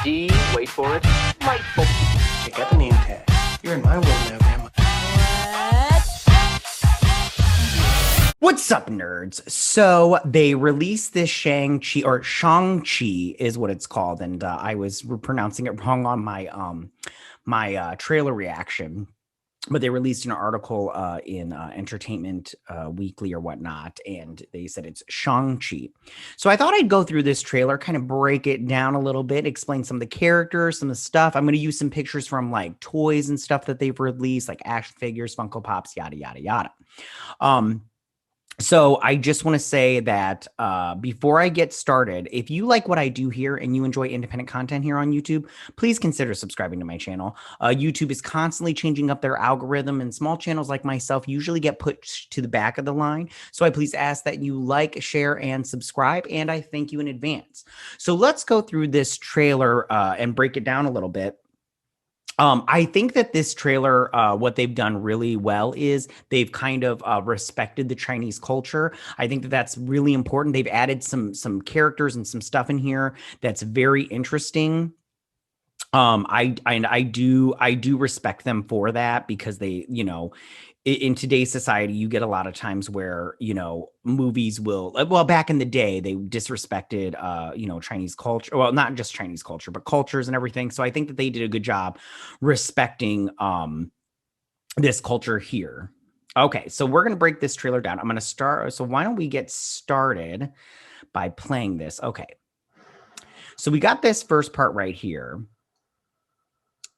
D, wait for it, light bulb. Check out the name tag. You're in my world now, Grandma. What's up, nerds? So they released this Shang-Chi, or Shang-Chi is what it's called, and I was pronouncing it wrong on my trailer reaction. But they released an article in Entertainment Weekly or whatnot, and they said it's Shang-Chi. So I thought I'd go through this trailer, kind of break it down a little bit, explain some of the characters, some of the stuff. I'm going to use some pictures from like toys and stuff that they've released, like action figures, Funko Pops, yada, yada, yada. So I just want to say that before I get started, if you like what I do here and you enjoy independent content here on YouTube, please consider subscribing to my channel. YouTube is constantly changing up their algorithm, and small channels like myself usually get put to the back of the line. So I please ask that you like, share, and subscribe, and I thank you in advance. So let's go through this trailer and break it down a little bit. I think that this trailer, what they've done really well is they've kind of respected the Chinese culture. I think that that's really important. They've added some characters and some stuff in here that's very interesting. I do respect them for that, because they, you know, in today's society, you get a lot of times where, you know, movies will, well, back in the day, they disrespected, you know, Chinese culture. Well, not just Chinese culture, but cultures and everything. So I think that they did a good job respecting this culture here. Okay, so we're going to break this trailer down. I'm going to start. So why don't we get started by playing this? Okay. So we got this first part right here.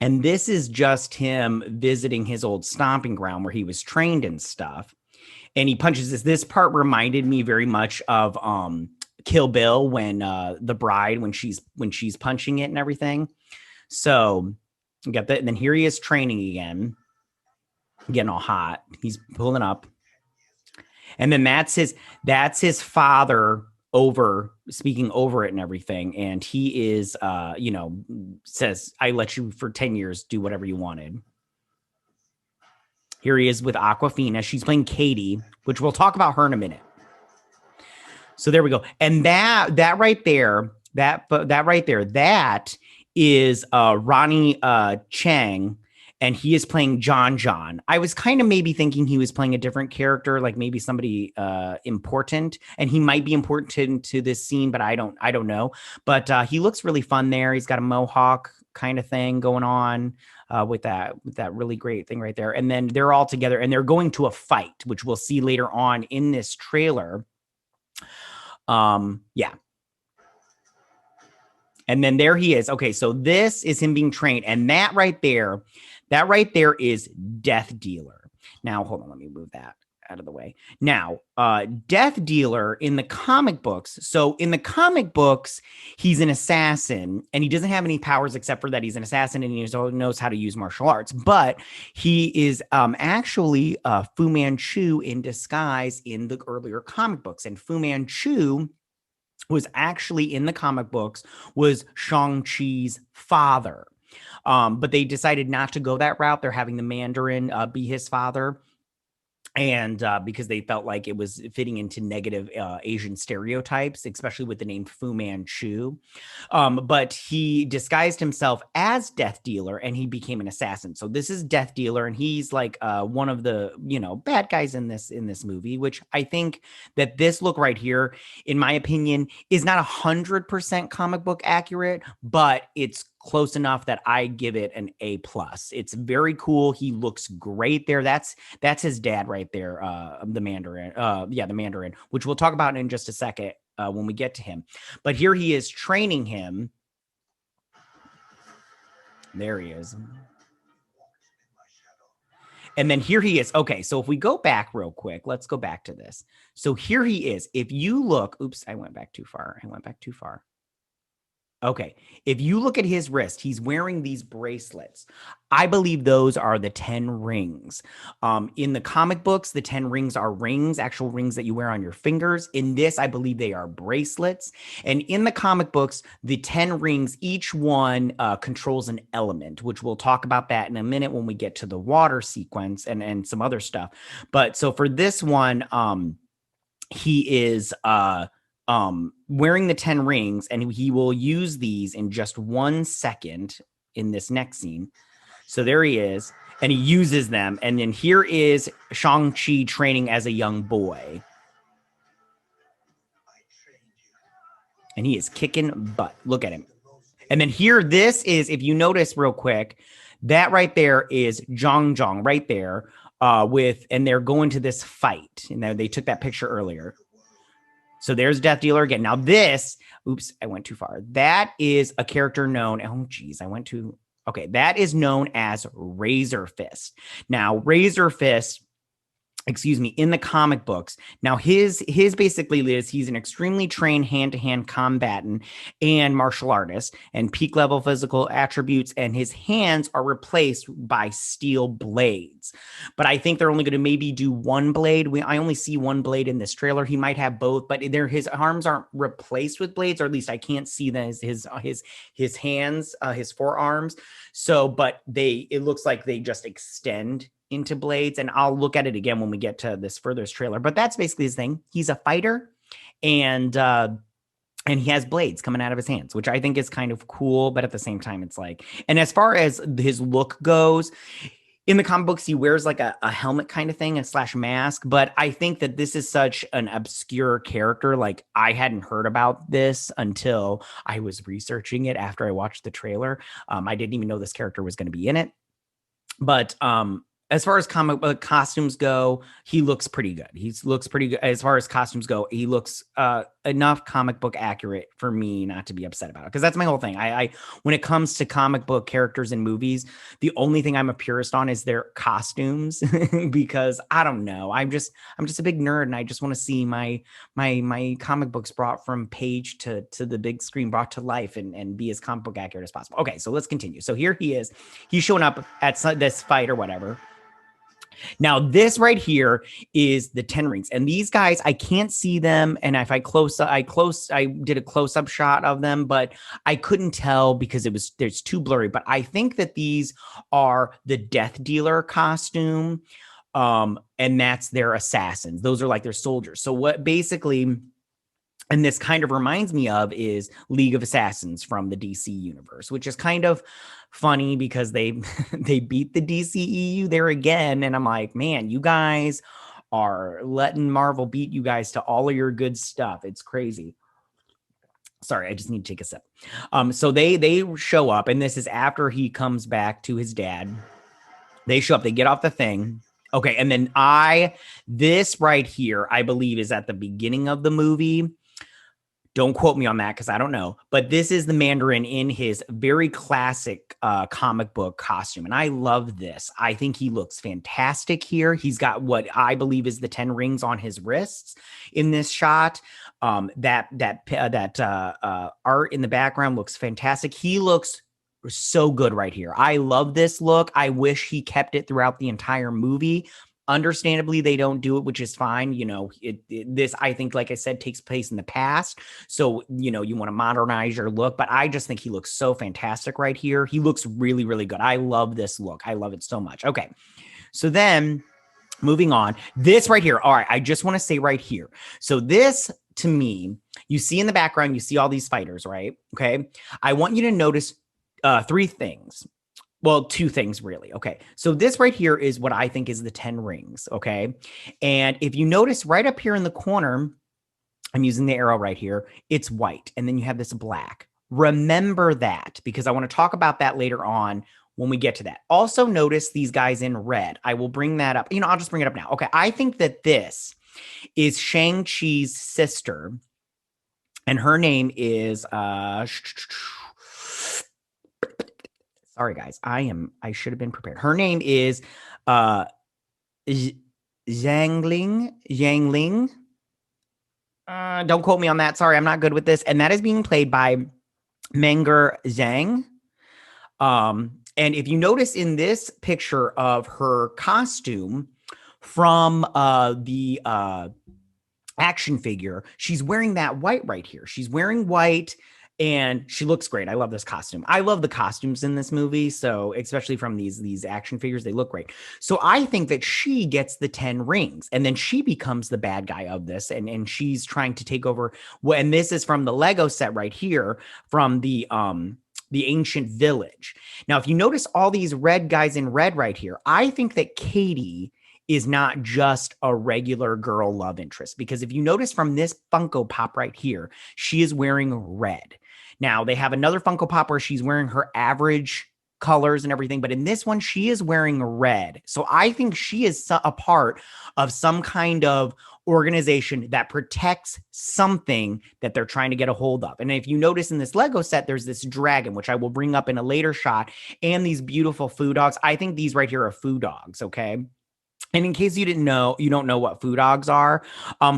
And this is just him visiting his old stomping ground where he was trained and stuff. And he punches this. This part reminded me very much of Kill Bill, when the bride, when she's punching it and everything. So you got that. And then here he is training again, getting all hot. He's pulling up. And then that's his father speaking over it and everything. And he is, you know, says, I let you for 10 years do whatever you wanted. Here he is with Awkwafina. She's playing Katy, which we'll talk about her in a minute. So there we go. And that right there, that is Ronnie Chang. And he is playing John. I was kind of maybe thinking he was playing a different character, like maybe somebody important, and he might be important to this scene, but I don't know. But he looks really fun there. He's got a mohawk kind of thing going on with that really great thing right there. And then they're all together and they're going to a fight, which we'll see later on in this trailer. Yeah. And then there he is. Okay, so this is him being trained, and that right there is Death Dealer. Now, hold on, let me move that out of the way. Now, Death Dealer in the comic books. So in the comic books, he's an assassin, and he doesn't have any powers except for that he's an assassin and he knows how to use martial arts. But he is actually Fu Manchu in disguise in the earlier comic books. And Fu Manchu was actually in the comic books was Shang-Chi's father. But they decided not to go that route. They're having the Mandarin be his father. And because they felt like it was fitting into negative Asian stereotypes, especially with the name Fu Manchu. But he disguised himself as Death Dealer and he became an assassin. So this is Death Dealer, and he's like one of the, you know, bad guys in this movie, which I think that this look right here, in my opinion, is not 100% comic book accurate, but it's close enough that I give it an A+. It's very cool. He looks great there. That's his dad right there, the Mandarin. Yeah, the Mandarin, which we'll talk about in just a second when we get to him. But here he is training him. There he is. And then here he is. Okay, so if we go back real quick, let's go back to this. So here he is. If you look, oops, I went back too far. Okay, if you look at his wrist, he's wearing these bracelets. I believe those are the 10 rings. In the comic books, the 10 rings are rings, actual rings that you wear on your fingers. In this, I believe they are bracelets. And in the comic books, the 10 rings, each one controls an element, which we'll talk about that in a minute when we get to the water sequence and some other stuff. But so for this one, he is wearing the 10 rings, and he will use these in just 1 second in this next scene. So there he is, and he uses them. And then here is Shang-Chi training as a young boy. And he is kicking butt. Look at him. And then here, this is, if you notice real quick, that right there is Zhang right there and they're going to this fight. And they took that picture earlier. So there's Death Dealer again. Now this, oops, I went too far. That is a character known, that is known as Razor Fist. Now, Razor Fist, in the comic books. Now, his basically is he's an extremely trained hand-to-hand combatant and martial artist and peak level physical attributes, and his hands are replaced by steel blades. But I think they're only going to maybe do one blade. I only see one blade in this trailer. He might have both, but his arms aren't replaced with blades, or at least I can't see his hands, his forearms. So, but it looks like they just extend into blades, and I'll look at it again when we get to this furthest trailer. But that's basically his thing. He's a fighter, and he has blades coming out of his hands, which I think is kind of cool. But at the same time, it's like, and as far as his look goes, in the comic books, he wears like a helmet kind of thing, / mask. But I think that this is such an obscure character. Like, I hadn't heard about this until I was researching it after I watched the trailer. I didn't even know this character was going to be in it. But as far as comic book costumes go, he looks pretty good. He looks pretty good. As far as costumes go, he looks enough comic book accurate for me not to be upset about it. Because that's my whole thing. I when it comes to comic book characters in movies, the only thing I'm a purist on is their costumes. Because I don't know. I'm just a big nerd, and I just want to see my comic books brought from page to the big screen, brought to life, and be as comic book accurate as possible. Okay, so let's continue. So here he is. He's showing up at this fight or whatever. Now, this right here is the 10 rings, and these guys, I can't see them. And if I did a close-up shot of them, but I couldn't tell because there's too blurry. But I think that these are the Death Dealer costume, and that's their assassins. Those are like their soldiers. So what basically, and this kind of reminds me of, is League of Assassins from the DC universe, which is kind of funny because they beat the DCEU there again. And I'm like, man, you guys are letting Marvel beat you guys to all of your good stuff. It's crazy. Sorry, I just need to take a sip. So they show up, and this is after he comes back to his dad. They show up, they get off the thing. Okay, and then this right here, I believe, is at the beginning of the movie. Don't quote me on that because I don't know. But this is the Mandarin in his very classic comic book costume. And I love this. I think he looks fantastic here. He's got what I believe is the 10 rings on his wrists in this shot. That art in the background looks fantastic. He looks so good right here. I love this look. I wish he kept it throughout the entire movie. Understandably, they don't do it, which is fine. You know, this, I think, like I said, takes place in the past. So, you know, you want to modernize your look, but I just think he looks so fantastic right here. He looks really, really good. I love this look. I love it so much. Okay. So then moving on, this right here. All right. I just want to say right here. So this, to me, you see in the background, you see all these fighters, right? Okay. I want you to notice 3 things. Well, 2 things really. Okay. So this right here is what I think is the 10 rings. Okay. And if you notice right up here in the corner, I'm using the arrow right here, it's white. And then you have this black. Remember that, because I want to talk about that later on when we get to that. Also notice these guys in red. I will bring that up. You know, I'll just bring it up now. Okay. I think that this is Shang-Chi's sister, and her name is, sorry, guys. I should have been prepared. Her name is Xialing. Don't quote me on that. Sorry, I'm not good with this. And that is being played by Meng'er Zhang. And if you notice in this picture of her costume from the action figure, she's wearing that white right here. She's wearing white. And she looks great. I love this costume. I love the costumes in this movie. So especially from these action figures, they look great. So I think that she gets the 10 rings and then she becomes the bad guy of this. And she's trying to take over. And this is from the Lego set right here from the ancient village. Now, if you notice all these red guys in red right here, I think that Katy is not just a regular girl love interest, because if you notice from this Funko Pop right here, she is wearing red. Now, they have another Funko Pop where she's wearing her average colors and everything, but in this one, she is wearing red. So I think she is a part of some kind of organization that protects something that they're trying to get a hold of. And if you notice in this Lego set, there's this dragon, which I will bring up in a later shot, and these beautiful foo dogs. I think these right here are foo dogs, okay? And in case you didn't know, you don't know what foo dogs are.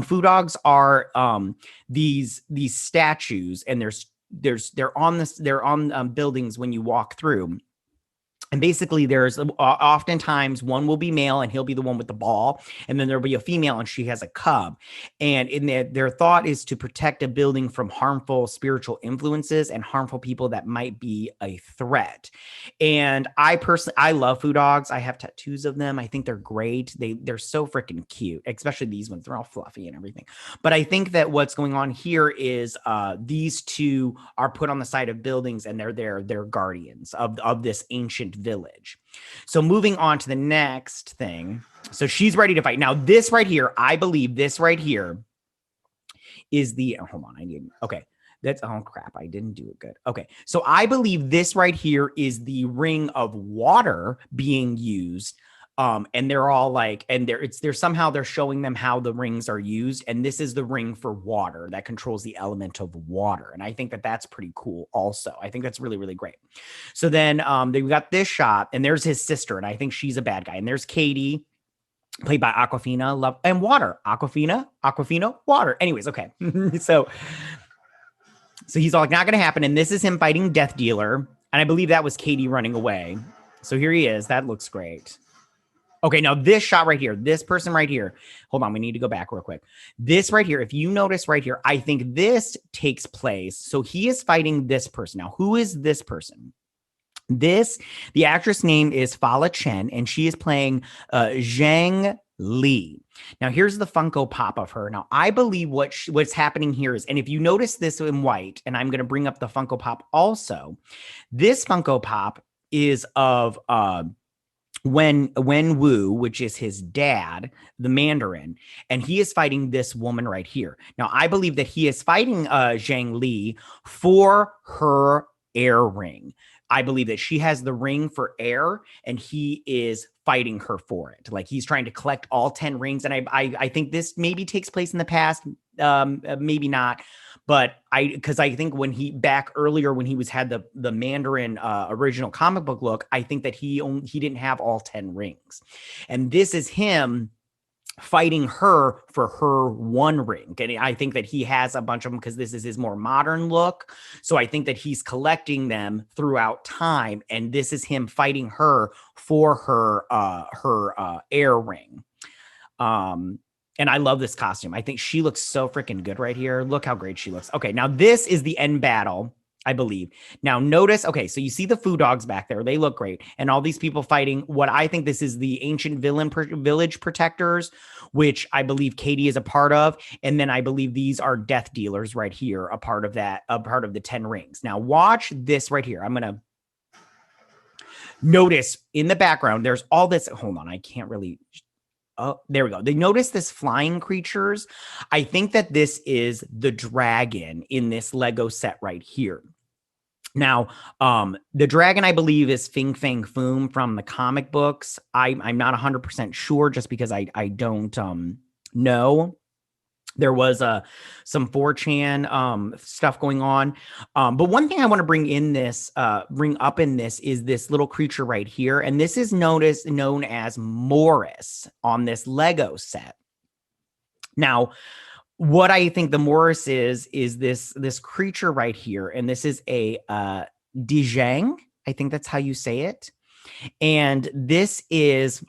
Foo dogs are these statues, and they're on buildings when you walk through. And basically, there's oftentimes one will be male and he'll be the one with the ball. And then there'll be a female and she has a cub. And in their thought is to protect a building from harmful spiritual influences and harmful people that might be a threat. And I love foo dogs. I have tattoos of them. I think they're great. They're so freaking cute, especially these ones. They're all fluffy and everything. But I think that what's going on here is these two are put on the side of buildings and they're guardians of this ancient village. So moving on to the next thing. So she's ready to fight. Now, this right here, I believe this right here is hold on. Oh crap. I didn't do it good. Okay. So I believe this right here is the ring of water being used. And they're all like, and they're somehow they're showing them how the rings are used. And this is the ring for water that controls the element of water. And I think that that's pretty cool also. I think that's really, really great. So then they got this shot and there's his sister. And I think she's a bad guy. And there's Katy, played by Awkwafina, and water. Awkwafina, water. Anyways, okay. So he's all like, not going to happen. And this is him fighting Death Dealer. And I believe that was Katy running away. So here he is. That looks great. Okay, now this shot right here, this person right here, hold on, we need to go back real quick. This right here, if you notice right here, I think this takes place. So he is fighting this person. Now, who is this person? The actress name is Fala Chen, and she is playing Zhang Li. Now, here's the Funko Pop of her. Now, I believe what's happening here is, and if you notice this in white, and I'm going to bring up the Funko Pop also, this Funko Pop is of Wenwu, which is his dad, the Mandarin, and he is fighting this woman right here. Now, I believe that he is fighting Zhang Li for her air ring. I believe that she has the ring for air, and he is fighting her for it. Like he's trying to collect all 10 rings, and I think this maybe takes place in the past, maybe not. But because I think when he back earlier when he had the Mandarin original comic book look, I think that he didn't have all 10 rings, and this is him fighting her for her one ring. And I think that he has a bunch of them because this is his more modern look. So I think that he's collecting them throughout time, and this is him fighting her for her air ring. And I love this costume. I think she looks so freaking good right here. Look how great she looks. Okay, now this is the end battle, I believe. Now notice, okay, so you see the foo dogs back there. They look great. And all these people fighting what I think this is the ancient village protectors, which I believe Katy is a part of. And then I believe these are death dealers right here, a part of the 10 rings. Now watch this right here. I'm going to notice in the background, there's all this. Hold on, I can't really... Oh, there we go. They notice this flying creatures. I think that this is the dragon in this Lego set right here. Now, the dragon, I believe, is Fing Fang Foom from the comic books. I'm not 100% sure just because I don't know. There was some 4chan stuff going on. But one thing I want to bring up in this is this little creature right here. And this is known as Morris on this Lego set. Now, what I think the Morris is this creature right here. And this is a Dijang. I think that's how you say it. And this is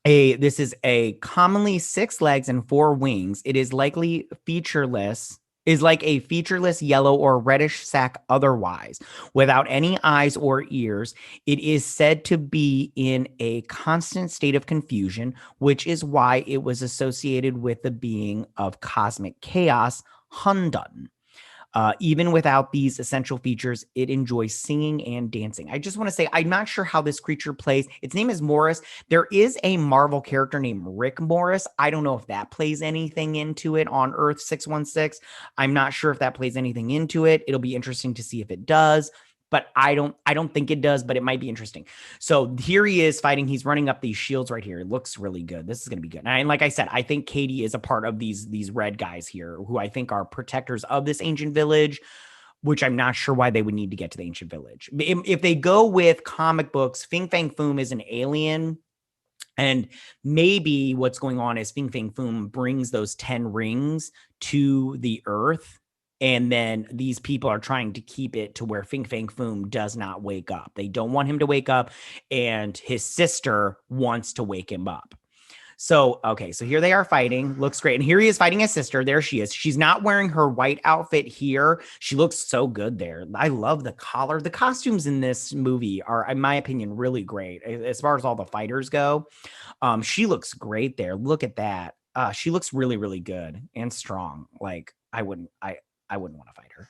a commonly 6 legs and 4 wings. It is likely featureless. is like a featureless yellow or reddish sac otherwise, without any eyes or ears. It is said to be in a constant state of confusion, which is why it was associated with the being of cosmic chaos, Hundun. Even without these essential features, it enjoys singing and dancing. I just want to say, I'm not sure how this creature plays. Its name is Morris. There is a Marvel character named Rick Morris. I don't know if that plays anything into it on Earth 616. I'm not sure if that plays anything into it. It'll be interesting to see if it does. But I don't think it does, but it might be interesting. So here he is fighting. He's running up these shields right here. It looks really good. This is going to be good. And like I said, I think Katy is a part of these red guys here, who I think are protectors of this ancient village, which I'm not sure why they would need to get to the ancient village. If they go with comic books, Fing Fang Foom is an alien. And maybe what's going on is Fing Fang Foom brings those 10 rings to the Earth. And then these people are trying to keep it to where Fing Fang Foom does not wake up. They don't want him to wake up, and his sister wants to wake him up. So, okay, so here they are fighting. Looks great. And here he is fighting his sister. There she is. She's not wearing her white outfit here. She looks so good there. I love the collar. The costumes in this movie are, in my opinion, really great as far as all the fighters go. She looks great there. Look at that. She looks really, really good and strong. Like, I wouldn't want to fight her.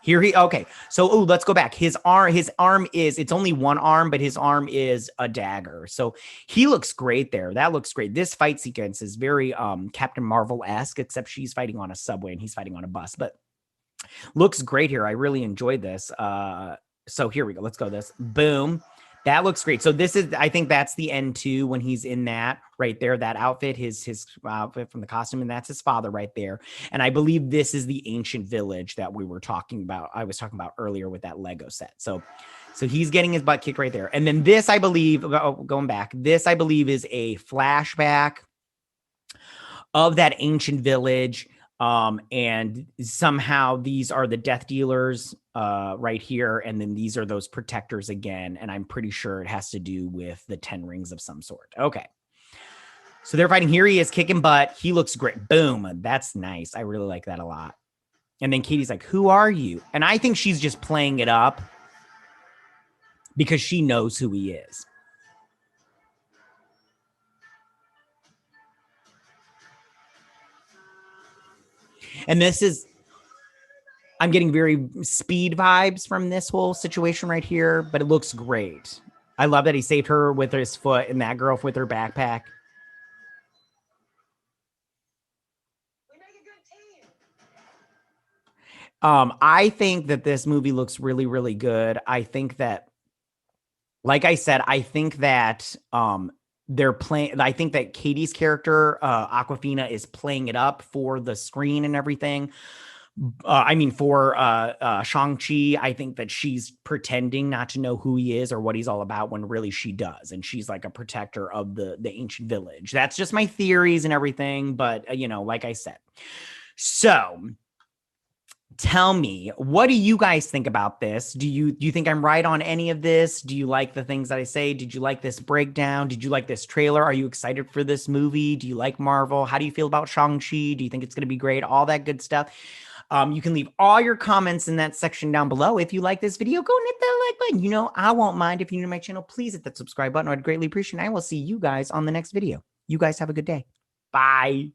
Okay. So, let's go back. His arm is, it's only one arm, but his arm is a dagger. So he looks great there. That looks great. This fight sequence is very Captain Marvel-esque, except she's fighting on a subway and he's fighting on a bus, but looks great here. I really enjoyed this. So here we go. Let's go this. Boom. That looks great. So this is, I think that's the end too, when he's in that right there, that outfit, his outfit from the costume, and that's his father right there. And I believe this is the ancient village that we were talking about. I was talking about earlier with that Lego set. So he's getting his butt kicked right there. And then this, I believe, going back, this I believe is a flashback of that ancient village. And somehow these are the death dealers right here, and then these are those protectors again, and I'm pretty sure it has to do with the 10 rings of some sort. Okay, so they're fighting. Here he is kicking butt. He looks great. Boom. That's nice. I really like that a lot. And then Katy's like, who are you? And I think she's just playing it up because she knows who he is. And this is, I'm getting very Speed vibes from this whole situation right here, but it looks great. I love that he saved her with his foot and that girl with her backpack. We make a good team. I think that this movie looks really, really good. I think that, like I said, I think that they're playing. I think that Katy's character, Awkwafina, is playing it up for the screen and everything. I mean, for Shang-Chi, I think that she's pretending not to know who he is or what he's all about when really she does. And she's like a protector of the ancient village. That's just my theories and everything. But, like I said. So tell me, what do you guys think about this? Do you think I'm right on any of this? Do you like the things that I say? Did you like this breakdown? Did you like this trailer? Are you excited for this movie? Do you like Marvel? How do you feel about Shang-Chi? Do you think it's going to be great? All that good stuff. You can leave all your comments in that section down below. If you like this video, go and hit that like button. I won't mind. If you're new to my channel, please hit that subscribe button. I'd greatly appreciate it. I will see you guys on the next video. You guys have a good day. Bye.